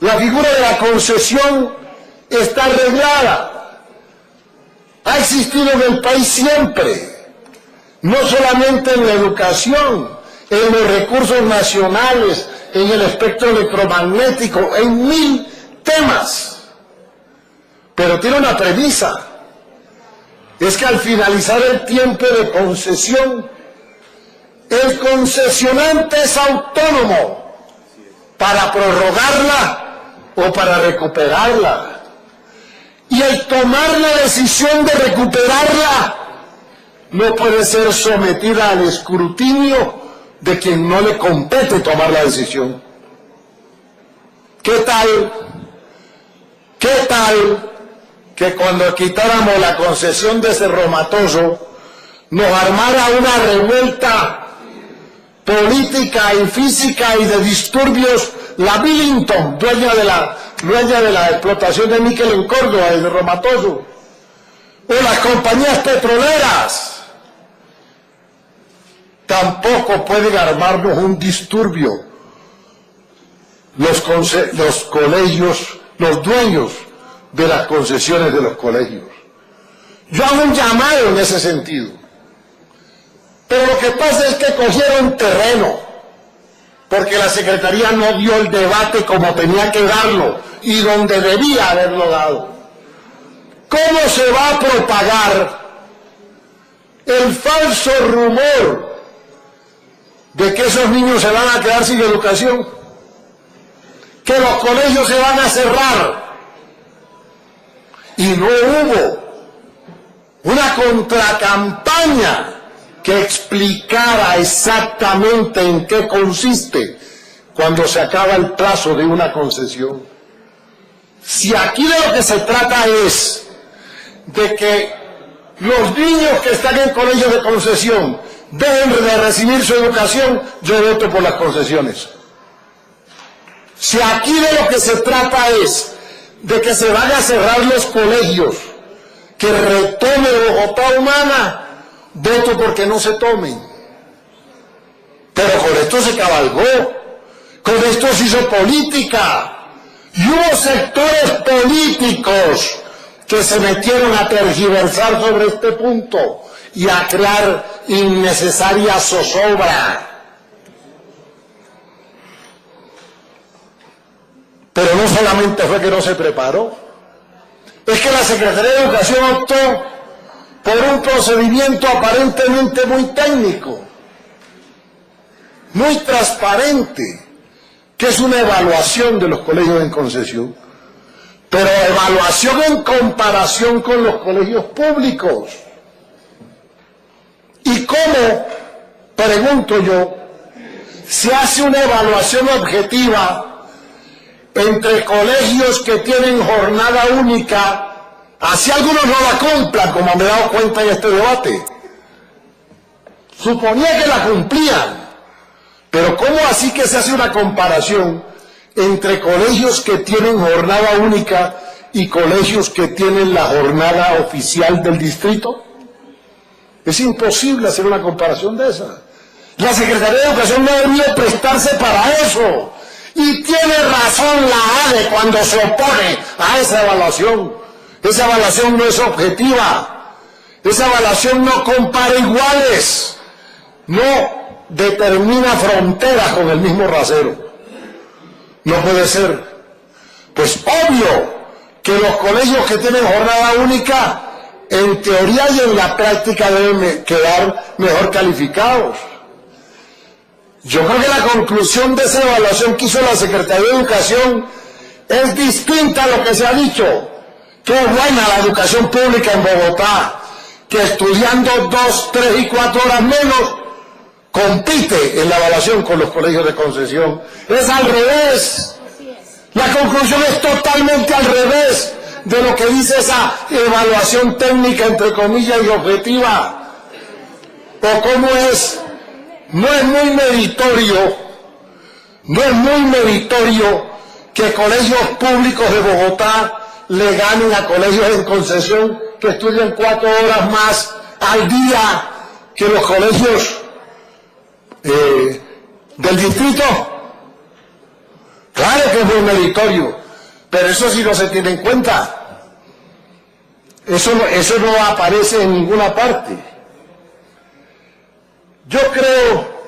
La figura de la concesión está arreglada. Ha existido en el país siempre, no solamente en la educación, en los recursos nacionales, en el espectro electromagnético, en 1000 temas. Pero tiene una premisa, es que al finalizar el tiempo de concesión, el concesionante es autónomo para prorrogarla o para recuperarla. Y el tomar la decisión de recuperarla no puede ser sometida al escrutinio de quien no le compete tomar la decisión. ¿Qué tal que cuando quitáramos la concesión de Cerro Matoso nos armara una revuelta política y física y de disturbios la Billington, dueña de la explotación de níquel en Córdoba, en Cerro Matoso, o las compañías petroleras? Tampoco pueden armarnos un disturbio los colegios, los dueños de las concesiones de los colegios. Yo hago un llamado en ese sentido. Pero lo que pasa es que cogieron terreno, porque la Secretaría no dio el debate como tenía que darlo y donde debía haberlo dado. ¿Cómo se va a propagar el falso rumor de que esos niños se van a quedar sin educación? Que los colegios se van a cerrar. Y no hubo una contracampaña que explicara exactamente en qué consiste cuando se acaba el plazo de una concesión. Si aquí de lo que se trata es de que los niños que están en colegios de concesión dejen de recibir su educación, yo voto por las concesiones. Si aquí de lo que se trata es de que se van a cerrar los colegios, que retome Bogotá Humana, voto porque no se tomen. Pero con esto se cabalgó, con esto se hizo política, y hubo sectores políticos que se metieron a tergiversar sobre este punto y a crear innecesaria zozobra. Pero no solamente fue que no se preparó, es que la Secretaría de Educación optó por un procedimiento aparentemente muy técnico, muy transparente, que es una evaluación de los colegios en concesión, pero evaluación en comparación con los colegios públicos. ¿Y cómo, pregunto yo, se hace una evaluación objetiva entre colegios que tienen jornada única? Así algunos no la cumplan, como me he dado cuenta en este debate. Suponía que la cumplían, pero ¿cómo así que se hace una comparación entre colegios que tienen jornada única y colegios que tienen la jornada oficial del distrito? Es imposible hacer una comparación de esa. La Secretaría de Educación no debería prestarse para eso. Y tiene razón la ADE cuando se opone a esa evaluación. Esa evaluación no es objetiva. Esa evaluación no compara iguales. No determina fronteras con el mismo rasero. No puede ser. Pues obvio que los colegios que tienen jornada única, en teoría y en la práctica, deben quedar mejor calificados. Yo creo que la conclusión de esa evaluación que hizo la Secretaría de Educación es distinta a lo que se ha dicho. Que es buena la educación pública en Bogotá, que estudiando 2, 3 y 4 horas menos, compite en la evaluación con los colegios de concesión. Es al revés. La conclusión es totalmente al revés de lo que dice esa evaluación técnica, entre comillas, y objetiva. ¿O cómo es? No es muy meritorio que colegios públicos de Bogotá le ganen a colegios en concesión que estudian 4 horas más al día que los colegios del distrito. Claro que es muy meritorio, pero eso sí no se tiene en cuenta. Eso no aparece en ninguna parte. Yo creo,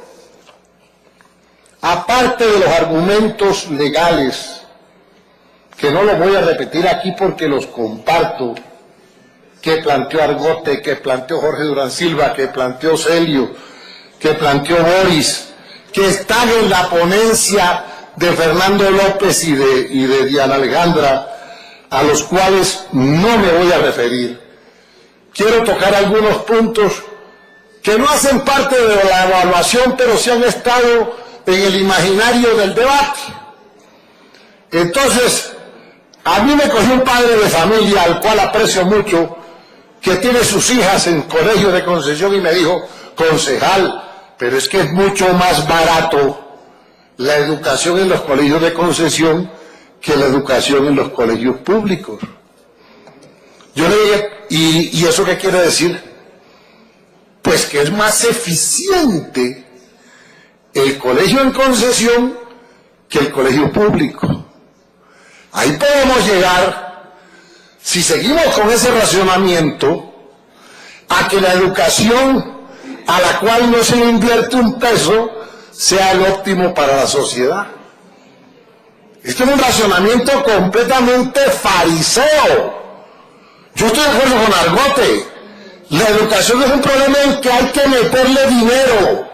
aparte de los argumentos legales, que no los voy a repetir aquí porque los comparto, que planteó Argote, que planteó Jorge Durán Silva, que planteó Celio, que planteó Boris, que están en la ponencia de Fernando López y de Diana Alejandra, a los cuales no me voy a referir. Quiero tocar algunos puntos que no hacen parte de la evaluación, pero sí han estado en el imaginario del debate. Entonces, a mí me cogió un padre de familia, al cual aprecio mucho, que tiene sus hijas en colegio de Concepción, y me dijo: concejal, pero es que es mucho más barato la educación en los colegios de Concepción que la educación en los colegios públicos. Yo le dije: ¿y eso qué quiere decir? Pues que es más eficiente el colegio en Concepción que el colegio público. Ahí podemos llegar, si seguimos con ese racionamiento, a que la educación a la cual no se le invierte un peso sea el óptimo para la sociedad. Esto es un racionamiento completamente fariseo. Yo estoy de acuerdo con Argote. La educación es un problema en que hay que meterle dinero.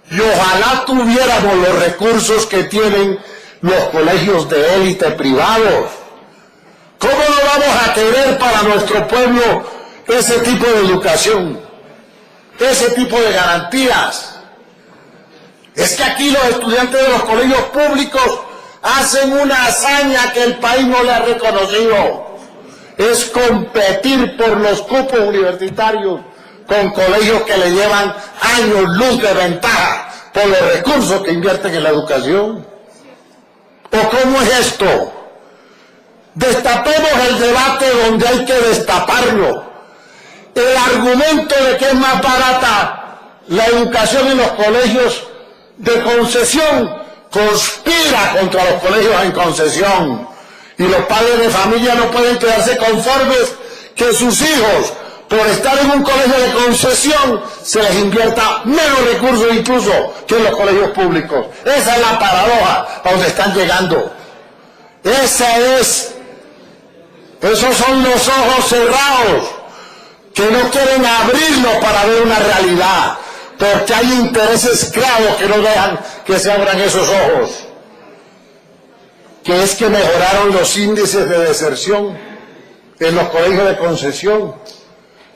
Y ojalá tuviéramos los recursos que tienen los colegios de élite privados. ¿Cómo no vamos a querer para nuestro pueblo ese tipo de educación? Ese tipo de garantías. Es que aquí los estudiantes de los colegios públicos hacen una hazaña que el país no le ha reconocido. Es competir por los cupos universitarios con colegios que le llevan años luz de ventaja por los recursos que invierten en la educación. ¿O cómo es esto? Destapemos el debate donde hay que destaparlo. El argumento de que es más barata la educación en los colegios de concesión conspira contra los colegios en concesión, y los padres de familia no pueden quedarse conformes que sus hijos, por estar en un colegio de concesión, se les invierta menos recursos incluso que en los colegios públicos. Esa es la paradoja a donde están llegando. Esos son los ojos cerrados que no quieren abrirlos para ver una realidad, porque hay intereses claros que no dejan que se abran esos ojos, que es que mejoraron los índices de deserción en los colegios de concesión.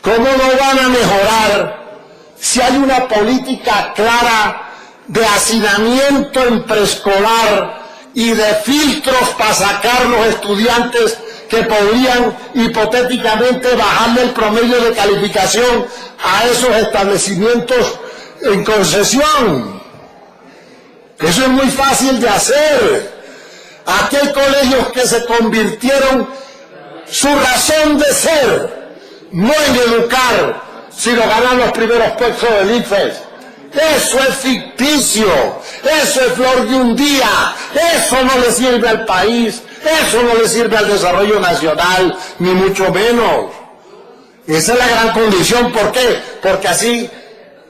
¿Cómo no van a mejorar si hay una política clara de hacinamiento en preescolar y de filtros para sacar los estudiantes que podrían hipotéticamente bajarle el promedio de calificación a esos establecimientos en concesión? Eso es muy fácil de hacer. Aquí hay colegios que se convirtieron su razón de ser no en educar, sino ganar los primeros puestos del IFES. Eso es ficticio, eso es flor de un día, eso no le sirve al país, eso no le sirve al desarrollo nacional, ni mucho menos. Esa es la gran condición. ¿Por qué? Porque así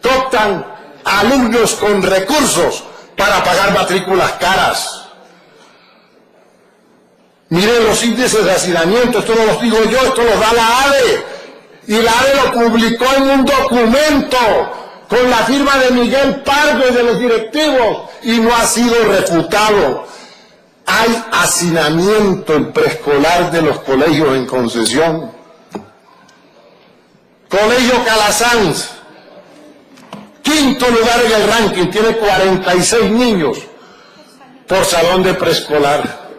cooptan alumnos con recursos para pagar matrículas caras. Miren los índices de hacinamiento, esto no los digo yo, esto los da la ADE. Y la ADE lo publicó en un documento con la firma de Miguel Pardo y de los directivos, y no ha sido refutado. Hay hacinamiento en preescolar de los colegios en concesión. Colegio Calasanz, quinto lugar en el ranking, tiene 46 niños por salón de preescolar.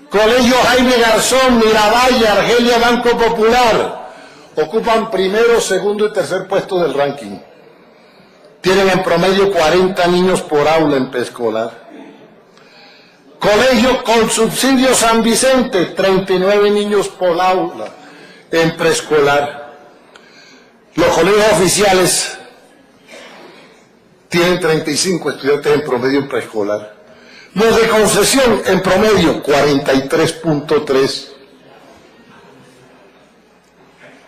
Colegio Jaime Garzón, Miravalle, Argelia, Banco Popular, ocupan primero, segundo y tercer puesto del ranking. Tienen en promedio 40 niños por aula en preescolar. Colegio con subsidio San Vicente, 39 niños por aula en preescolar. Los colegios oficiales tienen 35 estudiantes en promedio en preescolar. Los de concesión en promedio 43.3.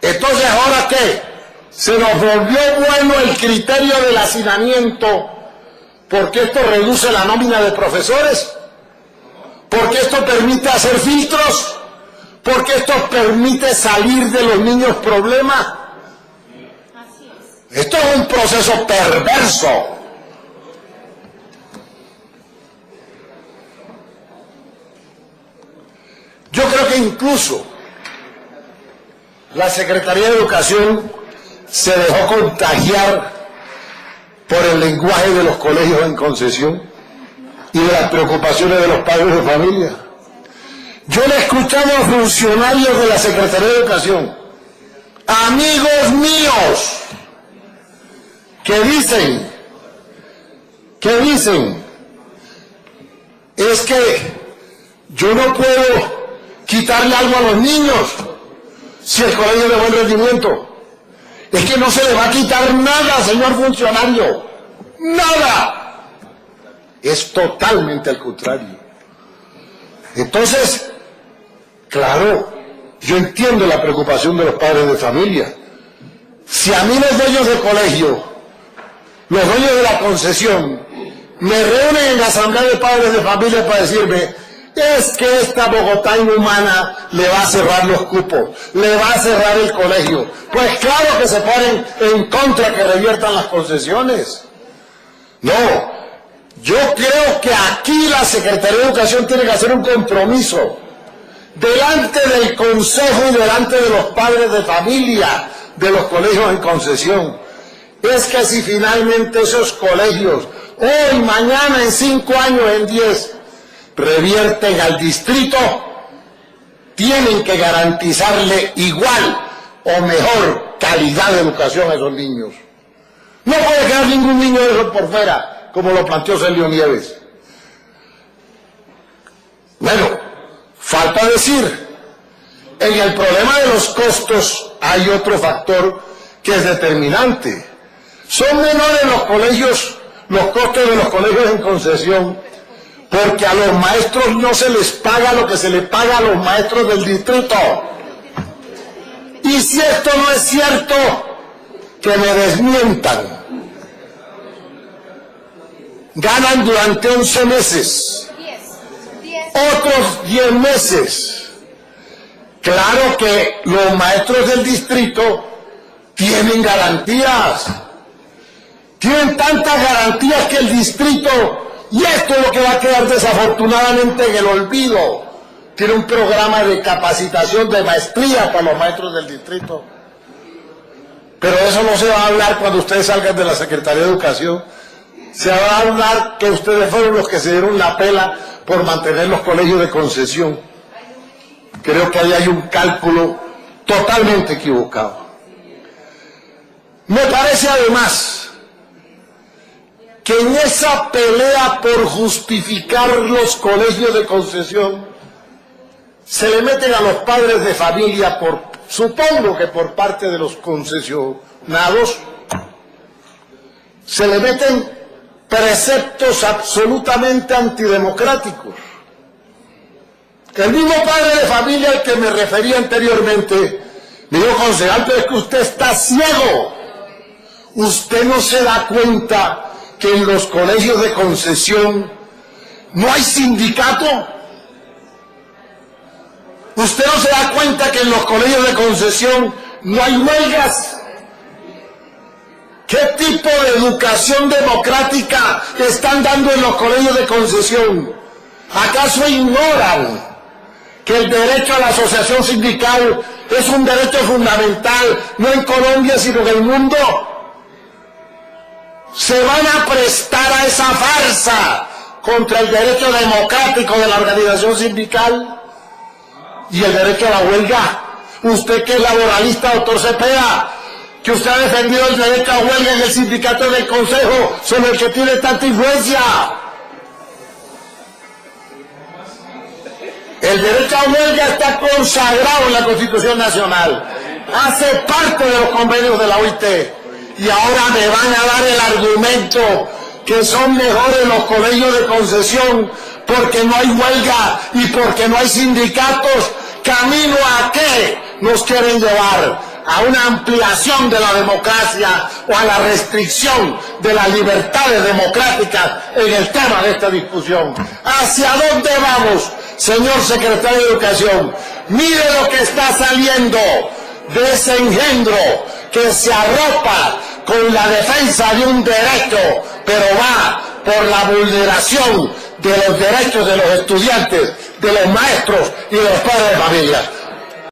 Entonces, ¿ahora qué? Se nos volvió bueno el criterio del hacinamiento porque esto reduce la nómina de profesores, porque esto permite hacer filtros, porque esto permite salir de los niños problemas. Esto es un proceso perverso. Yo creo que incluso la Secretaría de Educación se dejó contagiar por el lenguaje de los colegios en concesión y de las preocupaciones de los padres de familia. Yo le he escuchado a funcionarios de la Secretaría de Educación, amigos míos, que dicen, es que yo no puedo quitarle algo a los niños si el colegio es de buen rendimiento. Es que no se le va a quitar nada, señor funcionario, nada. Es totalmente al contrario. Entonces, claro, yo entiendo la preocupación de los padres de familia. Si a mí los dueños del colegio, los dueños de la concesión, me reúnen en la asamblea de padres de familia para decirme, es que esta Bogotá inhumana le va a cerrar los cupos, le va a cerrar el colegio. Pues claro que se ponen en contra que reviertan las concesiones. No, yo creo que aquí la Secretaría de Educación tiene que hacer un compromiso delante del Consejo y delante de los padres de familia de los colegios en concesión. Es que si finalmente esos colegios, hoy, mañana, en 5 años, en 10, revierten al distrito, tienen que garantizarle igual o mejor calidad de educación a esos niños. No puede quedar ningún niño de esos por fuera, como lo planteó Celio Nieves. Bueno, falta decir, en el problema de los costos hay otro factor que es determinante. Son menores los colegios, los costos de los colegios en concesión, porque a los maestros no se les paga lo que se les paga a los maestros del distrito. Y si esto no es cierto, que me desmientan. Ganan durante 11 meses, otros 10 meses. Claro que los maestros del distrito tienen garantías. Tienen tantas garantías que el distrito, y esto es lo que va a quedar desafortunadamente en el olvido, tiene un programa de capacitación de maestría para los maestros del distrito. Pero eso no se va a hablar cuando ustedes salgan de la Secretaría de Educación. Se va a hablar que ustedes fueron los que se dieron la pela por mantener los colegios de concesión. Creo que ahí hay un cálculo totalmente equivocado. Me parece además que en esa pelea por justificar los colegios de concesión se le meten a los padres de familia, supongo que por parte de los concesionados, se le meten preceptos absolutamente antidemocráticos. El mismo padre de familia al que me refería anteriormente me dijo, concejal, pero es que usted está ciego. Usted no se da cuenta que en los colegios de concesión no hay sindicato. Usted no se da cuenta que en los colegios de concesión no hay huelgas. ¿Qué tipo de educación democrática están dando en los colegios de concesión? ¿Acaso ignoran que el derecho a la asociación sindical es un derecho fundamental, no en Colombia, sino en el mundo? Se van a prestar a esa farsa contra el derecho democrático de la organización sindical y el derecho a la huelga. Usted que es laboralista, doctor Cepeda, que usted ha defendido el derecho a huelga en el sindicato del Consejo, sobre el que tiene tanta influencia. El derecho a huelga está consagrado en la Constitución Nacional, hace parte de los convenios de la OIT. Y ahora me van a dar el argumento que son mejores los colegios de concesión porque no hay huelga y porque no hay sindicatos, ¿camino a qué nos quieren llevar? ¿A una ampliación de la democracia o a la restricción de las libertades democráticas en el tema de esta discusión? ¿Hacia dónde vamos, señor secretario de Educación? Mire lo que está saliendo de ese engendro que se arropa con la defensa de un derecho, pero va por la vulneración de los derechos de los estudiantes, de los maestros y de los padres de familia.